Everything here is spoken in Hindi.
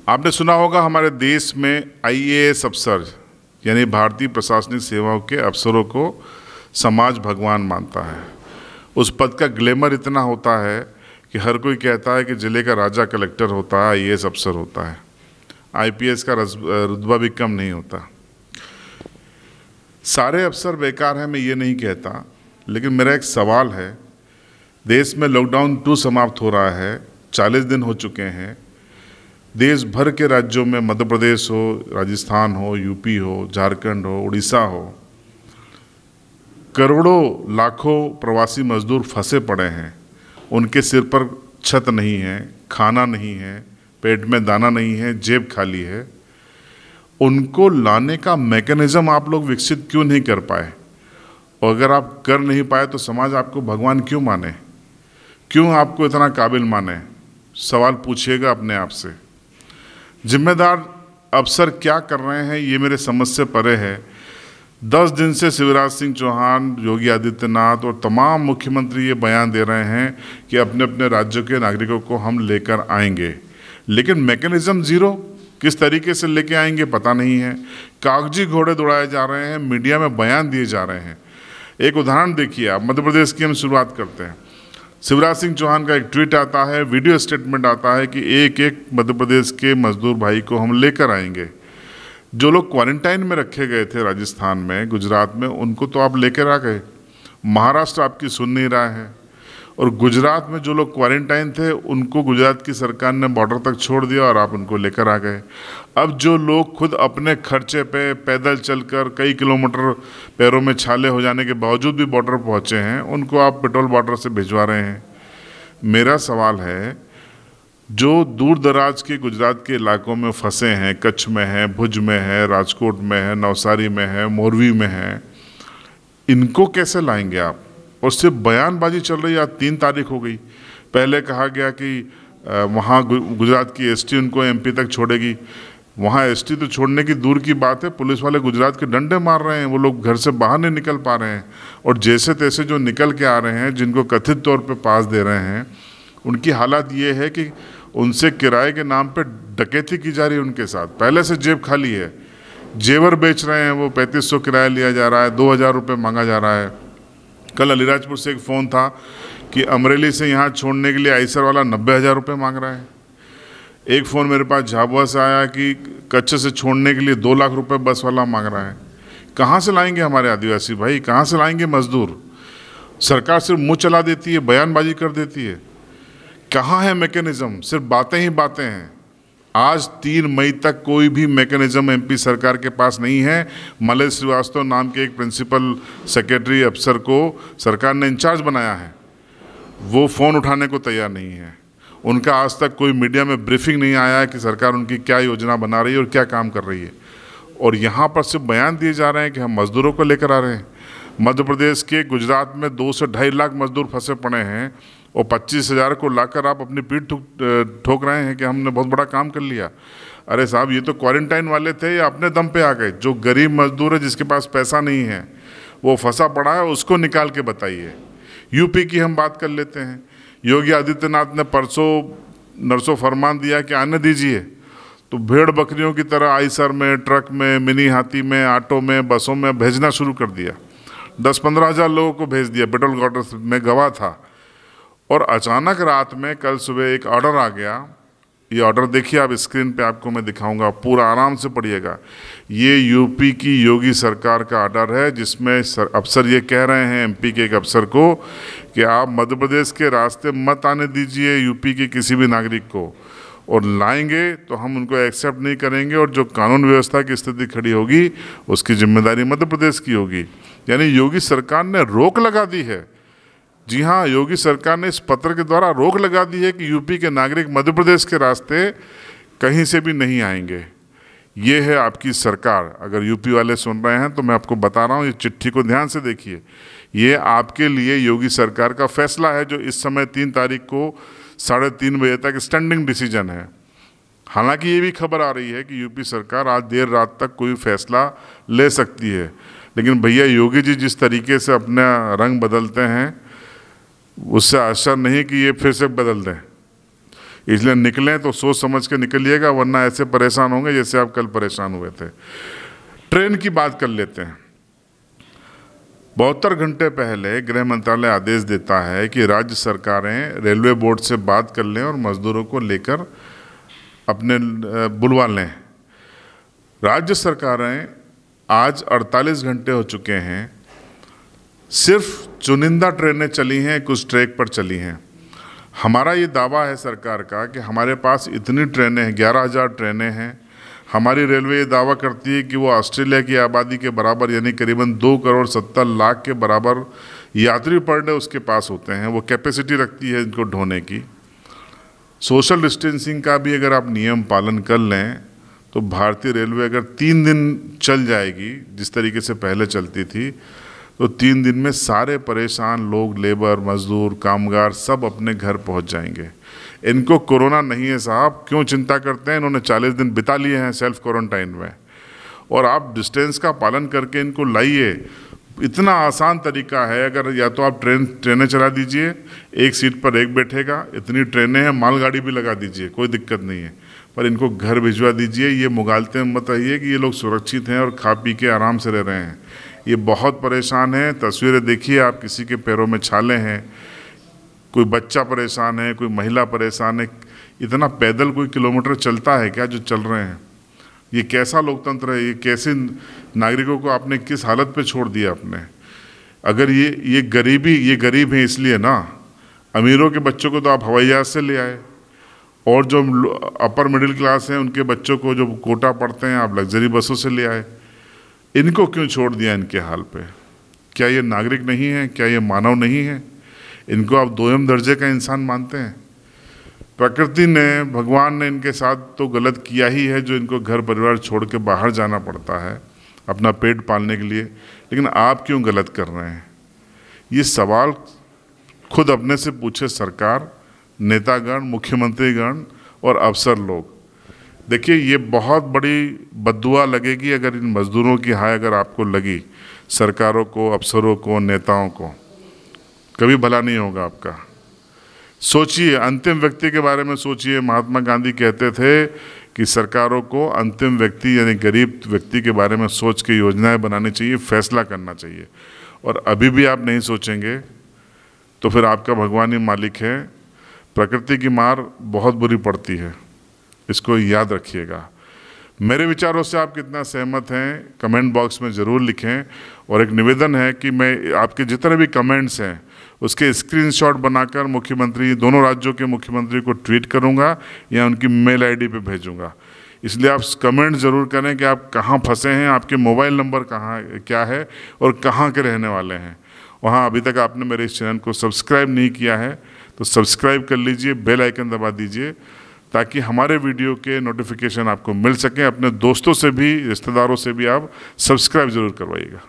आपने सुना होगा हमारे देश में आईएएस अफसर यानी भारतीय प्रशासनिक सेवाओं के अफसरों को समाज भगवान मानता है। उस पद का ग्लैमर इतना होता है कि हर कोई कहता है कि जिले का राजा कलेक्टर होता है, आईएएस अफसर होता है। आईपीएस का रुतबा भी कम नहीं होता। सारे अफसर बेकार हैं मैं ये नहीं कहता, लेकिन मेरा एक सवाल है। देश में लॉकडाउन 2 समाप्त हो रहा है, 40 दिन हो चुके हैं। देश भर के राज्यों में, मध्य प्रदेश हो, राजस्थान हो, यूपी हो, झारखंड हो, उड़ीसा हो, करोड़ों लाखों प्रवासी मजदूर फंसे पड़े हैं। उनके सिर पर छत नहीं है, खाना नहीं है, पेट में दाना नहीं है, जेब खाली है। उनको लाने का मैकेनिज्म आप लोग विकसित क्यों नहीं कर पाए? और अगर आप कर नहीं पाए तो समाज आपको भगवान क्यों माने? क्यों आपको इतना काबिल माने? सवाल पूछिएगा अपने आप से। जिम्मेदार अफसर क्या कर रहे हैं ये मेरे समझ से परे है। 10 दिन से शिवराज सिंह चौहान, योगी आदित्यनाथ और तमाम मुख्यमंत्री ये बयान दे रहे हैं कि अपने अपने राज्यों के नागरिकों को हम लेकर आएंगे, लेकिन मैकेनिज्म जीरो। किस तरीके से लेके आएंगे पता नहीं है। कागजी घोड़े दौड़ाए जा रहे हैं, मीडिया में बयान दिए जा रहे हैं। एक उदाहरण देखिए आप, मध्य प्रदेश की हम शुरुआत करते हैं। शिवराज सिंह चौहान का एक ट्वीट आता है, वीडियो स्टेटमेंट आता है कि एक एक मध्य प्रदेश के मजदूर भाई को हम लेकर आएंगे। जो लोग क्वारंटाइन में रखे गए थे राजस्थान में, गुजरात में, उनको तो आप लेकर आ गए। महाराष्ट्र आपकी सुन नहीं रहा है। और गुजरात में जो लोग क्वारंटाइन थे उनको गुजरात की सरकार ने बॉर्डर तक छोड़ दिया और आप उनको लेकर आ गए। अब जो लोग खुद अपने खर्चे पे पैदल चलकर कई किलोमीटर पैरों में छाले हो जाने के बावजूद भी बॉर्डर पहुंचे हैं, उनको आप पेट्रोल बॉर्डर से भिजवा रहे हैं। मेरा सवाल है, जो दूर दराज के गुजरात के इलाकों में फंसे हैं, कच्छ में है, भुज में है, राजकोट में है, नवसारी में है, मोरवी में है, इनको कैसे लाएंगे आप? और सिर्फ बयानबाजी चल रही है। आज 3 तारीख हो गई। पहले कहा गया कि वहाँ गुजरात की एसटी उनको एमपी तक छोड़ेगी। वहाँ एसटी तो छोड़ने की दूर की बात है, पुलिस वाले गुजरात के डंडे मार रहे हैं। वो लोग घर से बाहर नहीं निकल पा रहे हैं। और जैसे तैसे जो निकल के आ रहे हैं, जिनको कथित तौर पे पास दे रहे हैं, उनकी हालत ये है कि उनसे किराए के नाम पे डकैती की जा रही है उनके साथ। पहले से जेब खाली है, जेवर बेच रहे हैं। वो 3500 किराया लिया जा रहा है, 2000 रुपये मांगा जा रहा है। कल अलीराजपुर से एक फ़ोन था कि अमरेली से यहाँ छोड़ने के लिए आइसर वाला 90,000 रुपये मांग रहा है। एक फ़ोन मेरे पास झाबुआ से आया कि कच्छ से छोड़ने के लिए 2 लाख रुपए बस वाला मांग रहा है। कहाँ से लाएंगे हमारे आदिवासी भाई? कहाँ से लाएंगे मजदूर? सरकार सिर्फ मुँह चला देती है, बयानबाजी कर देती है। कहाँ है मैकेनिज्म? सिर्फ बातें ही बातें हैं। आज 3 मई तक कोई भी मैकेनिज्म एमपी सरकार के पास नहीं है। मलय श्रीवास्तव नाम के एक प्रिंसिपल सेक्रेटरी अफसर को सरकार ने इंचार्ज बनाया है, वो फ़ोन उठाने को तैयार नहीं है। उनका आज तक कोई मीडिया में ब्रीफिंग नहीं आया है कि सरकार उनकी क्या योजना बना रही है और क्या काम कर रही है। और यहाँ पर सिर्फ बयान दिए जा रहे हैं कि हम मज़दूरों को लेकर आ रहे हैं। मध्य प्रदेश के गुजरात में 2 से 2.5 लाख मजदूर फंसे पड़े हैं और 25,000 को लाकर आप अपनी पीठ ठोक रहे हैं कि हमने बहुत बड़ा काम कर लिया। अरे साहब, ये तो क्वारंटाइन वाले थे, या अपने दम पे आ गए? जो गरीब मजदूर है, जिसके पास पैसा नहीं है, वो फंसा पड़ा है, उसको निकाल के बताइए। यूपी की हम बात कर लेते हैं। योगी आदित्यनाथ ने परसों नरसों फरमान दिया कि आने दीजिए, तो भेड़ बकरियों की तरह आइसर में, ट्रक में, मिनी हाथी में, ऑटो में, बसों में भेजना शुरू कर दिया। 10-15 हज़ार लोगों को भेज दिया। पेट्रोल क्वार्टर में गवाह था। और अचानक रात में कल सुबह एक ऑर्डर आ गया। ये ऑर्डर देखिए आप, स्क्रीन पे आपको मैं दिखाऊंगा, पूरा आराम से पढ़िएगा। ये यूपी की योगी सरकार का ऑर्डर है, जिसमें अफसर ये कह रहे हैं एमपी के एक अफसर को कि आप मध्य प्रदेश के रास्ते मत आने दीजिए यूपी के किसी भी नागरिक को, और लाएंगे तो हम उनको एक्सेप्ट नहीं करेंगे, और जो कानून व्यवस्था की स्थिति खड़ी होगी उसकी जिम्मेदारी मध्य प्रदेश की होगी। यानी योगी सरकार ने रोक लगा दी है। जी हाँ, योगी सरकार ने इस पत्र के द्वारा रोक लगा दी है कि यूपी के नागरिक मध्य प्रदेश के रास्ते कहीं से भी नहीं आएंगे। ये है आपकी सरकार। अगर यूपी वाले सुन रहे हैं तो मैं आपको बता रहा हूँ, ये चिट्ठी को ध्यान से देखिए। ये आपके लिए योगी सरकार का फैसला है, जो इस समय 3 तारीख को 3:30 बजे तक स्टैंडिंग डिसीजन है। हालांकि ये भी खबर आ रही है कि यूपी सरकार आज देर रात तक कोई फैसला ले सकती है, लेकिन भैया योगी जी जिस तरीके से अपना रंग बदलते हैं, उससे आशा नहीं कि ये फिर से बदल दें। इसलिए निकलें तो सोच समझ के निकलिएगा, वरना ऐसे परेशान होंगे जैसे आप कल परेशान हुए थे। ट्रेन की बात कर लेते हैं। 72 घंटे पहले गृह मंत्रालय आदेश देता है कि राज्य सरकारें रेलवे बोर्ड से बात कर लें और मजदूरों को लेकर अपने बुलवा लें। राज्य सरकारें आज 48 घंटे हो चुके हैं, सिर्फ चुनिंदा ट्रेनें चली हैं, कुछ ट्रैक पर चली हैं। हमारा ये दावा है सरकार का कि हमारे पास इतनी ट्रेनें हैं, 11,000 ट्रेनें हैं। हमारी रेलवे ये दावा करती है कि वो ऑस्ट्रेलिया की आबादी के बराबर यानी करीबन 2,70,00,000 के बराबर यात्री पर डे उसके पास होते हैं। वो कैपेसिटी रखती है इनको ढोने की। सोशल डिस्टेंसिंग का भी अगर आप नियम पालन कर लें तो भारतीय रेलवे अगर 3 दिन चल जाएगी जिस तरीके से पहले चलती थी, तो 3 दिन में सारे परेशान लोग, लेबर, मजदूर, कामगार सब अपने घर पहुंच जाएंगे। इनको कोरोना नहीं है साहब, क्यों चिंता करते हैं? इन्होंने 40 दिन बिता लिए हैं सेल्फ क्वारंटाइन में, और आप डिस्टेंस का पालन करके इनको लाइए। इतना आसान तरीका है। अगर या तो आप ट्रेनें चला दीजिए, एक सीट पर एक बैठेगा, इतनी ट्रेनें हैं, मालगाड़ी भी लगा दीजिए, कोई दिक्कत नहीं है, पर इनको घर भिजवा दीजिए। ये मुगालते मत रहिए कि ये लोग सुरक्षित हैं और खा पी के आराम से रह रहे हैं। ये बहुत परेशान हैं। तस्वीरें देखिए आप, किसी के पैरों में छाले हैं, कोई बच्चा परेशान है, कोई महिला परेशान है। इतना पैदल कोई किलोमीटर चलता है क्या जो चल रहे हैं? ये कैसा लोकतंत्र है? ये कैसे नागरिकों को आपने किस हालत पे छोड़ दिया आपने? अगर ये गरीब हैं इसलिए ना, अमीरों के बच्चों को तो आप हवाई जहाज से ले आए, और जो अपर मिडिल क्लास हैं उनके बच्चों को जो कोटा पढ़ते हैं आप लग्जरी बसों से ले आए। इनको क्यों छोड़ दिया इनके हाल पे? क्या ये नागरिक नहीं है? क्या ये मानव नहीं है? इनको आप दोयम दर्जे का इंसान मानते हैं? प्रकृति ने, भगवान ने इनके साथ तो गलत किया ही है जो इनको घर परिवार छोड़ के बाहर जाना पड़ता है अपना पेट पालने के लिए, लेकिन आप क्यों गलत कर रहे हैं? ये सवाल खुद अपने से पूछे सरकार, नेतागण, मुख्यमंत्रीगण और अफसर लोग। देखिए, ये बहुत बड़ी बद्दुआ लगेगी अगर इन मजदूरों की हाय अगर आपको लगी, सरकारों को, अफसरों को, नेताओं को, कभी भला नहीं होगा आपका। सोचिए, अंतिम व्यक्ति के बारे में सोचिए। महात्मा गांधी कहते थे कि सरकारों को अंतिम व्यक्ति यानी गरीब व्यक्ति के बारे में सोच के योजनाएं बनानी चाहिए, फैसला करना चाहिए। और अभी भी आप नहीं सोचेंगे तो फिर आपका भगवान ही मालिक है। प्रकृति की मार बहुत बुरी पड़ती है, इसको याद रखिएगा। मेरे विचारों से आप कितना सहमत हैं कमेंट बॉक्स में ज़रूर लिखें। और एक निवेदन है कि मैं आपके जितने भी कमेंट्स हैं उसके स्क्रीनशॉट बनाकर मुख्यमंत्री, दोनों राज्यों के मुख्यमंत्री को ट्वीट करूंगा या उनकी मेल आईडी पे भेजूंगा। इसलिए आप कमेंट ज़रूर करें कि आप कहाँ फंसे हैं, आपके मोबाइल नंबर कहाँ क्या है और कहाँ के रहने वाले हैं। वहाँ अभी तक आपने मेरे इस चैनल को सब्सक्राइब नहीं किया है तो सब्सक्राइब कर लीजिए, बेल आइकन दबा दीजिए ताकि हमारे वीडियो के नोटिफिकेशन आपको मिल सकें। अपने दोस्तों से भी, रिश्तेदारों से भी आप सब्सक्राइब ज़रूर करवाइएगा।